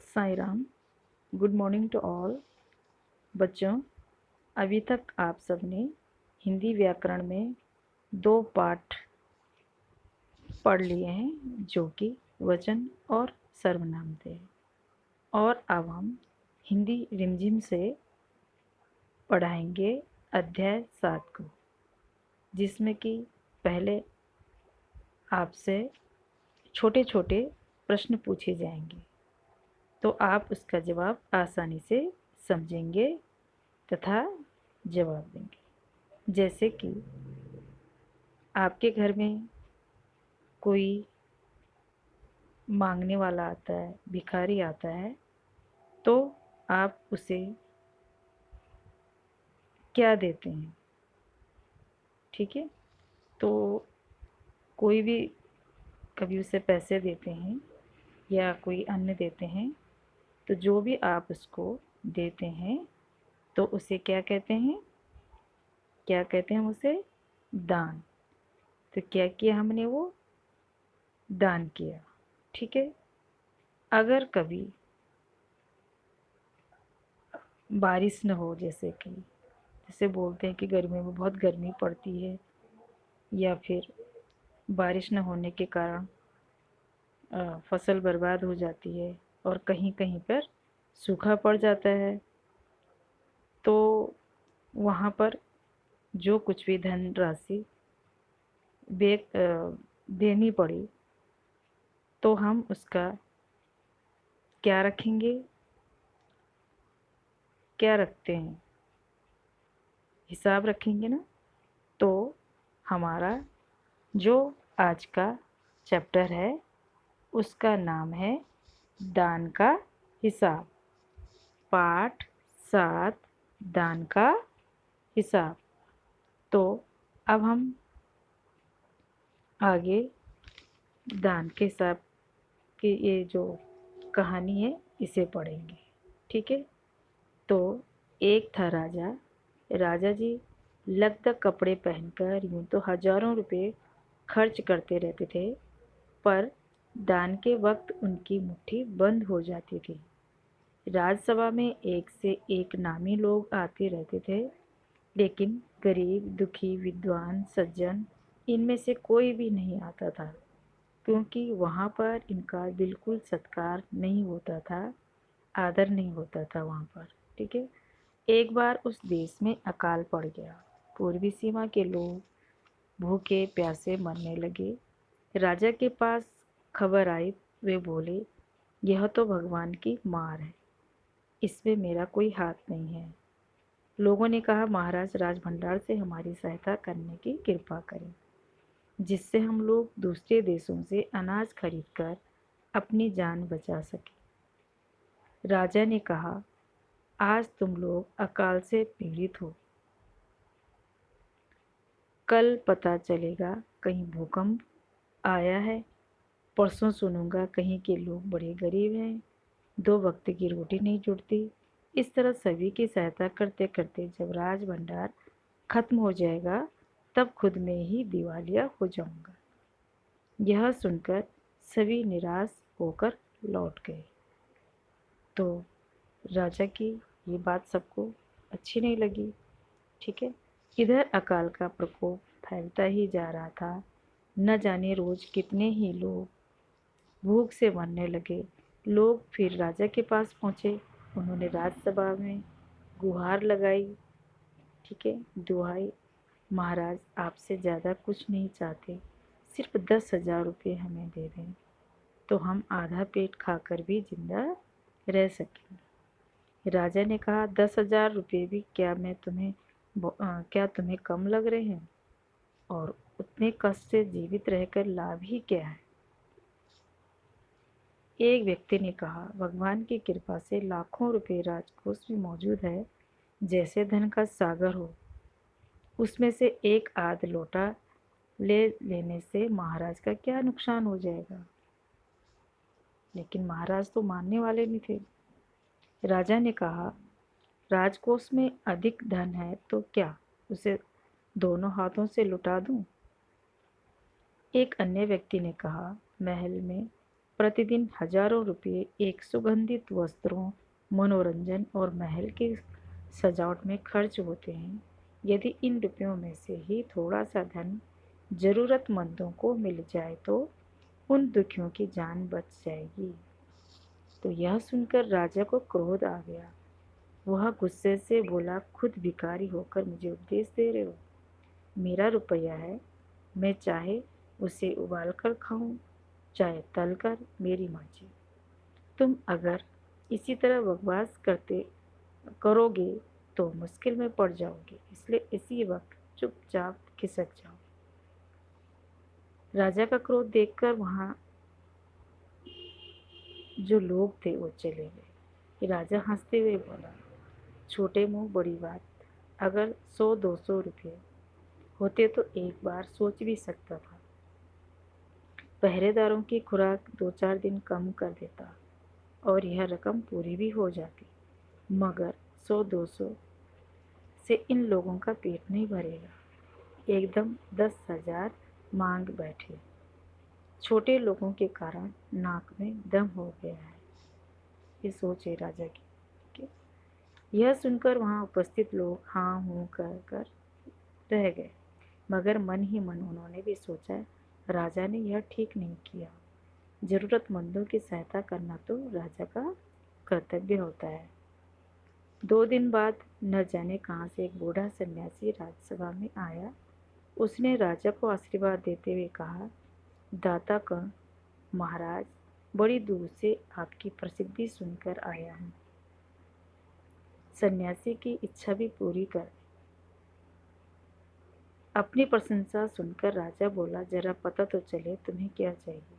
Sai Ram. Good morning to all. बच्चों, अभी तक आप सबने हिंदी व्याकरण में 2 पाठ पढ़ लिए हैं, जो कि वचन और सर्वनाम थे। और अब हम हिंदी रिमझिम से पढ़ाएंगे अध्याय 7 को, जिसमें कि पहले आपसे छोटे छोटे प्रश्न पूछे जाएंगे, तो आप उसका जवाब आसानी से समझेंगे तथा जवाब देंगे। जैसे कि आपके घर में कोई मांगने वाला आता है, भिखारी आता है, तो आप उसे क्या देते हैं? ठीक है, तो कोई भी कभी उसे पैसे देते हैं या कोई अन्न देते हैं, तो जो भी आप उसको देते हैं तो उसे क्या कहते हैं? क्या कहते हैं उसे? दान। तो क्या किया हमने? वो दान किया। ठीक है। अगर कभी बारिश न हो, जैसे बोलते हैं कि गर्मी में बहुत गर्मी पड़ती है, या फिर बारिश न होने के कारण फसल बर्बाद हो जाती है और कहीं कहीं पर सूखा पड़ जाता है, तो वहाँ पर जो कुछ भी धनराशि देनी पड़ी, तो हम उसका क्या रखेंगे? क्या रखते हैं? हिसाब रखेंगे ना। तो हमारा जो आज का चैप्टर है उसका नाम है दान का हिसाब। पाठ 7, दान का हिसाब। तो अब हम आगे दान के हिसाब की ये जो कहानी है इसे पढ़ेंगे। ठीक है। तो एक था राजा। राजा जी लगभग कपड़े पहनकर यूं तो हजारों रुपए खर्च करते रहते थे, पर दान के वक्त उनकी मुट्ठी बंद हो जाती थी। राजसभा में एक से एक नामी लोग आते रहते थे, लेकिन गरीब, दुखी, विद्वान, सज्जन, इनमें से कोई भी नहीं आता था, क्योंकि वहाँ पर इनका बिल्कुल सत्कार नहीं होता था, आदर नहीं होता था वहाँ पर। ठीक है। एक बार उस देश में अकाल पड़ गया। पूर्वी सीमा के लोग भूखे प्यासे मरने लगे। राजा के पास खबर आई। वे बोले, यह तो भगवान की मार है, इसमें मेरा कोई हाथ नहीं है। लोगों ने कहा, महाराज राजभंडार से हमारी सहायता करने की कृपा करें, जिससे हम लोग दूसरे देशों से अनाज खरीदकर अपनी जान बचा सकें। राजा ने कहा, आज तुम लोग अकाल से पीड़ित हो, कल पता चलेगा कहीं भूकंप आया है, परसों सुनूंगा कहीं के लोग बड़े गरीब हैं, 2 वक्त की रोटी नहीं जुड़ती। इस तरह सभी की सहायता करते करते जब राज भंडार खत्म हो जाएगा, तब खुद में ही दिवालिया हो जाऊंगा। यह सुनकर सभी निराश होकर लौट गए। तो राजा की ये बात सबको अच्छी नहीं लगी। ठीक है। इधर अकाल का प्रकोप फैलता ही जा रहा था। न जाने रोज कितने ही लोग भूख से मरने लगे। लोग फिर राजा के पास पहुँचे। उन्होंने राजसभा में गुहार लगाई। ठीक है, दुहाई, महाराज आपसे ज़्यादा कुछ नहीं चाहते, सिर्फ 10,000 रुपये हमें दे दें, तो हम आधा पेट खाकर भी जिंदा रह सकेंगे। राजा ने कहा, 10,000 रुपये भी क्या तुम्हें कम लग रहे हैं? और उतने कष्ट से जीवित रहकर लाभ ही क्या है? एक व्यक्ति ने कहा, भगवान की कृपा से लाखों रुपए राजकोष में मौजूद है, जैसे धन का सागर हो। उसमें से एक आध लोटा ले लेने से महाराज का क्या नुकसान हो जाएगा? लेकिन महाराज तो मानने वाले नहीं थे। राजा ने कहा, राजकोष में अधिक धन है तो क्या उसे दोनों हाथों से लुटा दूं? एक अन्य व्यक्ति ने कहा, महल में प्रतिदिन हजारों रुपये एक सुगंधित वस्त्रों, मनोरंजन और महल की सजावट में खर्च होते हैं। यदि इन रुपयों में से ही थोड़ा सा धन जरूरतमंदों को मिल जाए तो उन दुखियों की जान बच जाएगी। तो यह सुनकर राजा को क्रोध आ गया। वह गुस्से से बोला, खुद भिखारी होकर मुझे उपदेश दे रहे हो? मेरा रुपया है, मैं चाहे उसे उबाल कर खाऊं, चाहे तल कर, मेरी मर्जी। तुम अगर इसी तरह बकवास करते करोगे तो मुश्किल में पड़ जाओगे, इसलिए इसी वक्त चुपचाप खिसक जाओ। राजा का क्रोध देखकर वहां जो लोग थे वो चले गए। राजा हंसते हुए बोला, छोटे मुंह बड़ी बात, अगर 100-200 रुपये होते तो एक बार सोच भी सकता था। पहरेदारों की खुराक 2-4 दिन कम कर देता और यह रकम पूरी भी हो जाती, मगर 100-200 से इन लोगों का पेट नहीं भरेगा। एकदम 10,000 मांग बैठे। छोटे लोगों के कारण नाक में दम हो गया है। ये सोच है राजा की। यह सुनकर वहां उपस्थित लोग हाँ हूँ कर रह गए, मगर मन ही मन उन्होंने भी सोचा, राजा ने यह ठीक नहीं किया। जरूरतमंदों की सहायता करना तो राजा का कर्तव्य होता है। 2 दिन बाद न जाने कहाँ से एक बूढ़ा सन्यासी राजसभा में आया। उसने राजा को आशीर्वाद देते हुए कहा, दाता कर्ण महाराज, बड़ी दूर से आपकी प्रसिद्धि सुनकर आया हूँ। सन्यासी की इच्छा भी पूरी कर। अपनी प्रशंसा सुनकर राजा बोला, जरा पता तो चले तुम्हें क्या चाहिए।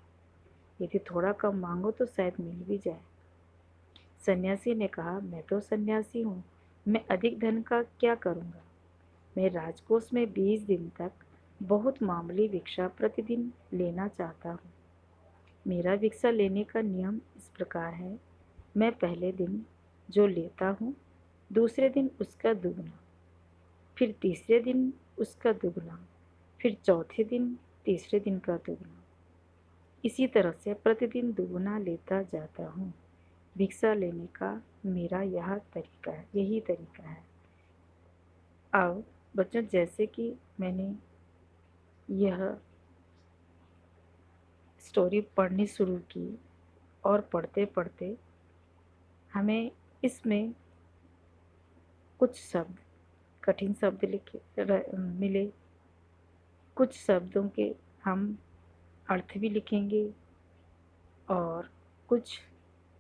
यदि थोड़ा कम मांगो तो शायद मिल भी जाए। सन्यासी ने कहा, मैं तो सन्यासी हूँ, मैं अधिक धन का क्या करूँगा। मैं राजकोष में 20 दिन तक बहुत मामूली भिक्षा प्रतिदिन लेना चाहता हूँ। मेरा भिक्षा लेने का नियम इस प्रकार है, मैं पहले दिन जो लेता हूँ, दूसरे दिन उसका दुगना, फिर तीसरे दिन उसका दुगना, फिर चौथे दिन तीसरे दिन का दुगना। इसी तरह से प्रतिदिन दुगना लेता जाता हूँ। भिक्षा लेने का मेरा यही तरीका है। अब बच्चों, जैसे कि मैंने यह स्टोरी पढ़नी शुरू की और पढ़ते पढ़ते हमें इसमें कुछ शब्द, कठिन शब्द मिले। कुछ शब्दों के हम अर्थ भी लिखेंगे और कुछ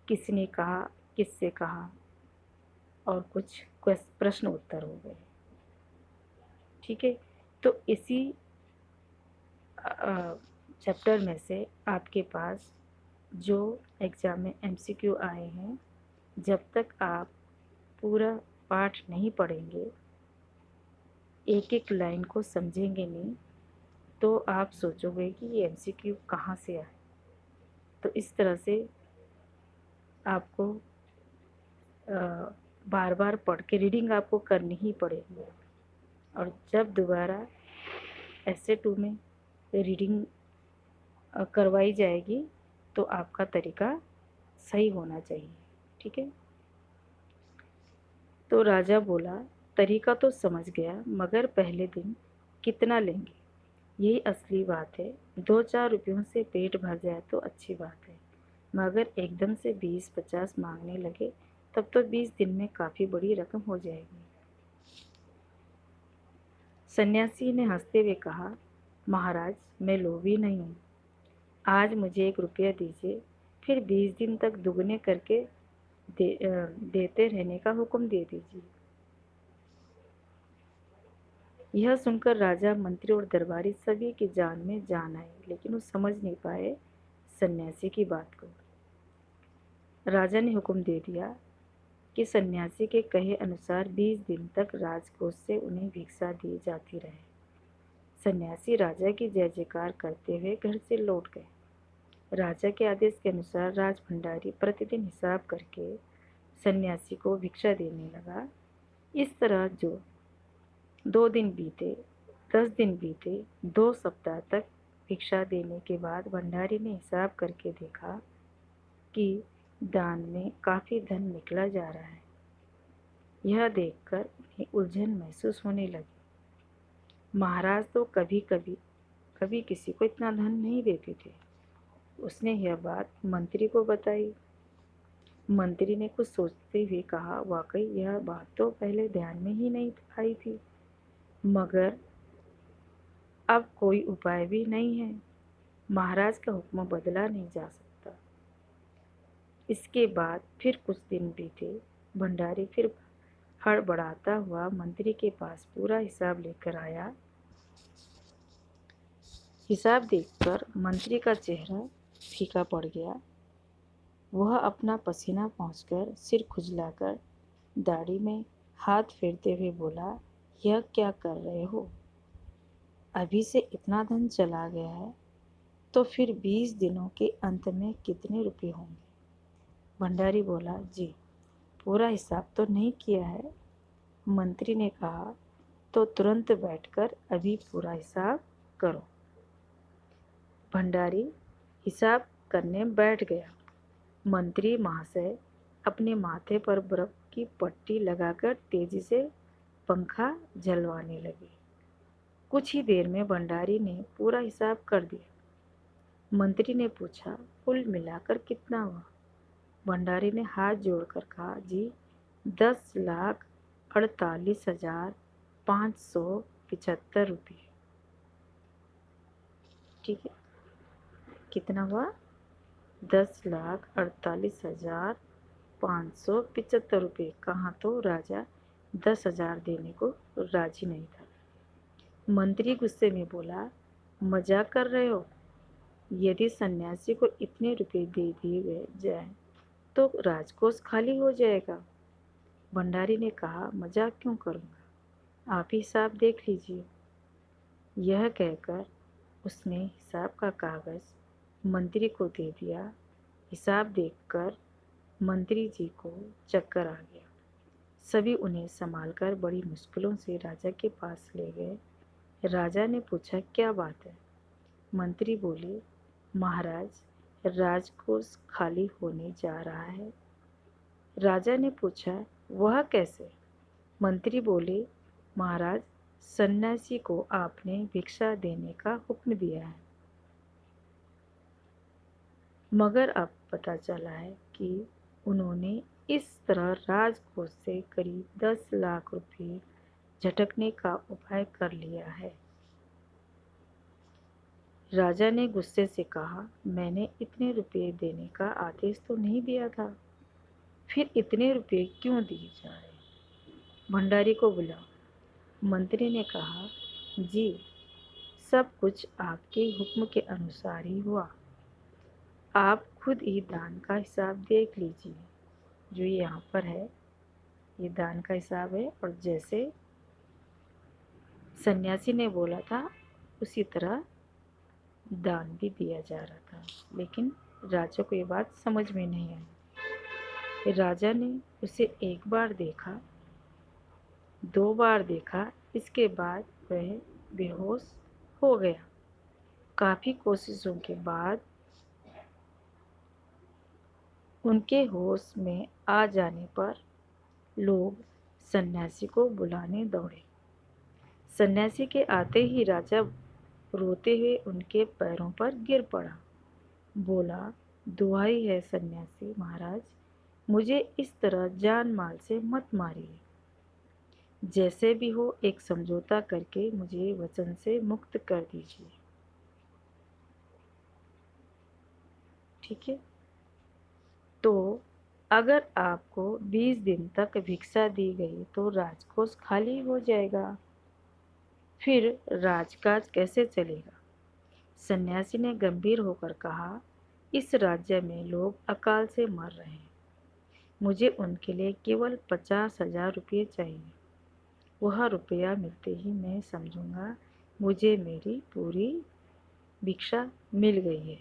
किसने कहा, किससे कहा, और कुछ प्रश्न उत्तर हो गए। ठीक है, तो इसी चैप्टर में से आपके पास जो एग्ज़ाम में MCQ आए हैं, जब तक आप पूरा पाठ नहीं पढ़ेंगे, एक एक लाइन को समझेंगे नहीं, तो आप सोचोगे कि ये MCQ कहाँ से आए। तो इस तरह से आपको बार बार पढ़ के रीडिंग आपको करनी ही पड़ेगी। और जब दोबारा ऐसे 2 में रीडिंग करवाई जाएगी तो आपका तरीका सही होना चाहिए। ठीक है, तो राजा बोला, तरीका तो समझ गया, मगर पहले दिन कितना लेंगे, यही असली बात है। 2-4 रुपयों से पेट भर जाए तो अच्छी बात है, मगर एकदम से 20-50 मांगने लगे तब तो 20 दिन में काफ़ी बड़ी रकम हो जाएगी। सन्यासी ने हंसते हुए कहा, महाराज, मैं लोभी नहीं हूँ। आज मुझे 1 रुपया दीजिए, फिर 20 दिन तक दुगने करके देते रहने का हुक्म दे दीजिए। यह सुनकर राजा, मंत्री और दरबारी सभी की जान में जान आई, लेकिन वो समझ नहीं पाए सन्यासी की बात को। राजा ने हुक्म दे दिया कि सन्यासी के कहे अनुसार 20 दिन तक राजकोष से उन्हें भिक्षा दी जाती रहे। सन्यासी राजा की जय जयकार करते हुए घर से लौट गए। राजा के आदेश के अनुसार राज भंडारी प्रतिदिन हिसाब करके सन्यासी को भिक्षा देने लगा। इस तरह जो 2 दिन बीते, 10 दिन बीते, 2 सप्ताह तक भिक्षा देने के बाद भंडारी ने हिसाब करके देखा कि दान में काफ़ी धन निकला जा रहा है। यह देखकर उन्हें उलझन महसूस होने लगी। महाराज तो कभी किसी को इतना धन नहीं देते थे। उसने यह बात मंत्री को बताई। मंत्री ने कुछ सोचते हुए कहा, वाकई यह बात तो पहले ध्यान में ही नहीं आई थी, मगर अब कोई उपाय भी नहीं है। महाराज का हुक्म बदला नहीं जा सकता। इसके बाद फिर कुछ दिन बीते। भंडारी फिर हड़बड़ाता हुआ मंत्री के पास पूरा हिसाब लेकर आया। हिसाब देखकर मंत्री का चेहरा फीका पड़ गया। वह अपना पसीना पोंछकर, सिर खुजलाकर, दाढ़ी में हाथ फेरते हुए बोला, यह क्या कर रहे हो? अभी से इतना धन चला गया है तो फिर 20 दिनों के अंत में कितने रुपए होंगे? भंडारी बोला, जी पूरा हिसाब तो नहीं किया है। मंत्री ने कहा, तो तुरंत बैठकर अभी पूरा हिसाब करो। भंडारी हिसाब करने बैठ गया। मंत्री महाशय अपने माथे पर बर्फ की पट्टी लगाकर तेजी से पंखा झलवाने लगे। कुछ ही देर में भंडारी ने पूरा हिसाब कर दिया। मंत्री ने पूछा, कुल मिलाकर कितना हुआ? भंडारी ने हाथ जोड़कर कहा, जी 10,48,575 रुपये। ठीक है, कितना हुआ? 10,48,575 रुपये। कहाँ तो राजा 10,000 देने को राजी नहीं था। मंत्री गुस्से में बोला, मजाक कर रहे हो? यदि सन्यासी को इतने रुपए दे दिए जाए तो राजकोष खाली हो जाएगा। भंडारी ने कहा, मजाक क्यों करूँगा, आप ही हिसाब देख लीजिए। यह कहकर उसने हिसाब का कागज मंत्री को दे दिया। हिसाब देखकर मंत्री जी को चक्कर आ गया। सभी उन्हें संभालकर बड़ी मुश्किलों से राजा के पास ले गए। राजा ने पूछा, क्या बात है? मंत्री बोले, महाराज राजकोष खाली होने जा रहा है। राजा ने पूछा, वह कैसे? मंत्री बोले, महाराज सन्यासी को आपने भिक्षा देने का हुक्म दिया है, मगर अब पता चला है कि उन्होंने इस तरह राजकोष से करीब 10 लाख रुपए झटकने का उपाय कर लिया है। राजा ने गुस्से से कहा, मैंने इतने रुपए देने का आदेश तो नहीं दिया था, फिर इतने रुपए क्यों दिए जा रहे? भंडारी को बुलाओ। मंत्री ने कहा, जी सब कुछ आपके हुक्म के अनुसार ही हुआ। आप खुद ही दान का हिसाब देख लीजिए। जो यहाँ पर है ये दान का हिसाब है, और जैसे सन्यासी ने बोला था उसी तरह दान भी दिया जा रहा था। लेकिन राजा को ये बात समझ में नहीं आई। राजा ने उसे एक बार देखा, 2 बार देखा, इसके बाद वह बेहोश हो गया। काफ़ी कोशिशों के बाद उनके होश में आ जाने पर लोग सन्यासी को बुलाने दौड़े। सन्यासी के आते ही राजा रोते हुए उनके पैरों पर गिर पड़ा। बोला, दुहाई है सन्यासी महाराज, मुझे इस तरह जान माल से मत मारिए। जैसे भी हो एक समझौता करके मुझे वचन से मुक्त कर दीजिए। ठीक है, तो अगर आपको 20 दिन तक भिक्षा दी गई तो राजकोष खाली हो जाएगा, फिर राजकाज कैसे चलेगा? सन्यासी ने गंभीर होकर कहा, इस राज्य में लोग अकाल से मर रहे हैं, मुझे उनके लिए केवल 50,000 रुपये चाहिए। वह रुपया मिलते ही मैं समझूंगा मुझे मेरी पूरी भिक्षा मिल गई है।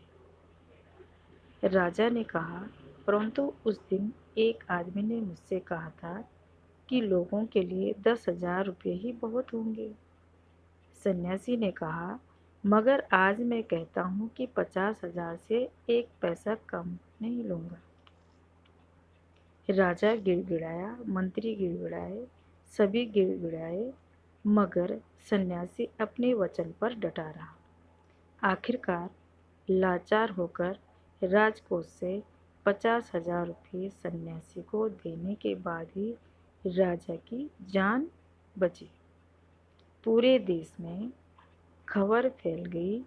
राजा ने कहा, परंतु उस दिन एक आदमी ने मुझसे कहा था कि लोगों के लिए 10,000 रुपये ही बहुत होंगे। सन्यासी ने कहा, मगर आज मैं कहता हूँ कि 50,000 से 1 पैसा कम नहीं लूँगा। राजा गिड़गिड़ाया, मंत्री गिड़गिड़ाए, सभी गिड़गिड़ाए, मगर सन्यासी अपने वचन पर डटा रहा। आखिरकार लाचार होकर राजकोष से 50,000 रुपये सन्यासी को देने के बाद ही राजा की जान बची। पूरे देश में खबर फैल गई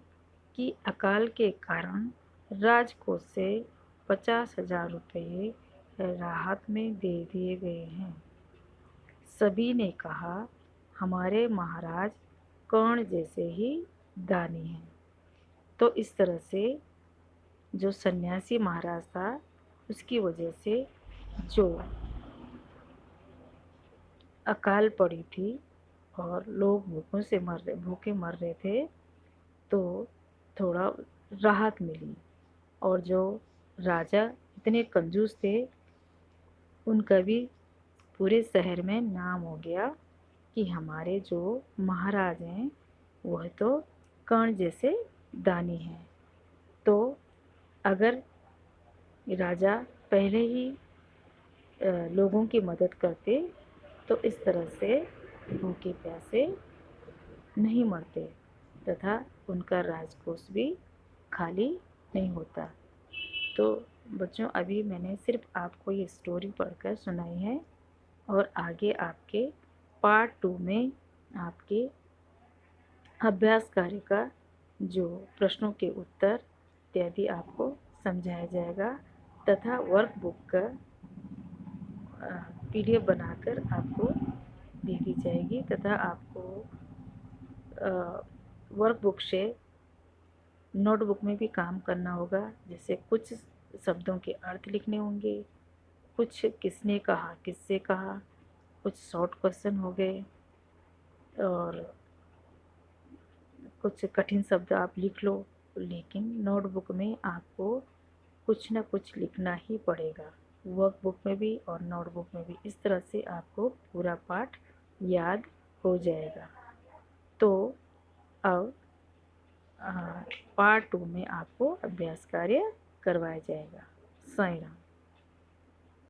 कि अकाल के कारण राजकोष से 50,000 रुपये राहत में दे दिए गए हैं। सभी ने कहा हमारे महाराज कर्ण जैसे ही दानी हैं। तो इस तरह से जो सन्यासी महाराज था उसकी वजह से जो अकाल पड़ी थी और लोग भूखे मर रहे थे, तो थोड़ा राहत मिली। और जो राजा इतने कंजूस थे उनका भी पूरे शहर में नाम हो गया कि हमारे जो महाराज हैं वह तो कर्ण जैसे दानी हैं। तो अगर राजा पहले ही लोगों की मदद करते तो इस तरह से भूखे प्यासे नहीं मरते तथा उनका राजकोष भी खाली नहीं होता। तो बच्चों, अभी मैंने सिर्फ आपको ये स्टोरी पढ़कर सुनाई है और आगे आपके पार्ट 2 में आपके अभ्यास कार्य का जो प्रश्नों के उत्तर इत्यादि आपको समझाया जाएगा तथा वर्कबुक का PDF बनाकर आपको दे दी जाएगी तथा आपको वर्कबुक से नोटबुक में भी काम करना होगा। जैसे कुछ शब्दों के अर्थ लिखने होंगे, कुछ किसने कहा, किससे कहा, कुछ शॉर्ट क्वेश्चन हो गए और कुछ कठिन शब्द आप लिख लो। लेकिन नोटबुक में आपको कुछ न कुछ लिखना ही पड़ेगा, वर्कबुक में भी और नोटबुक में भी। इस तरह से आपको पूरा पाठ याद हो जाएगा। तो अब पार्ट 2 में आपको अभ्यास कार्य करवाया जाएगा। साईं राम।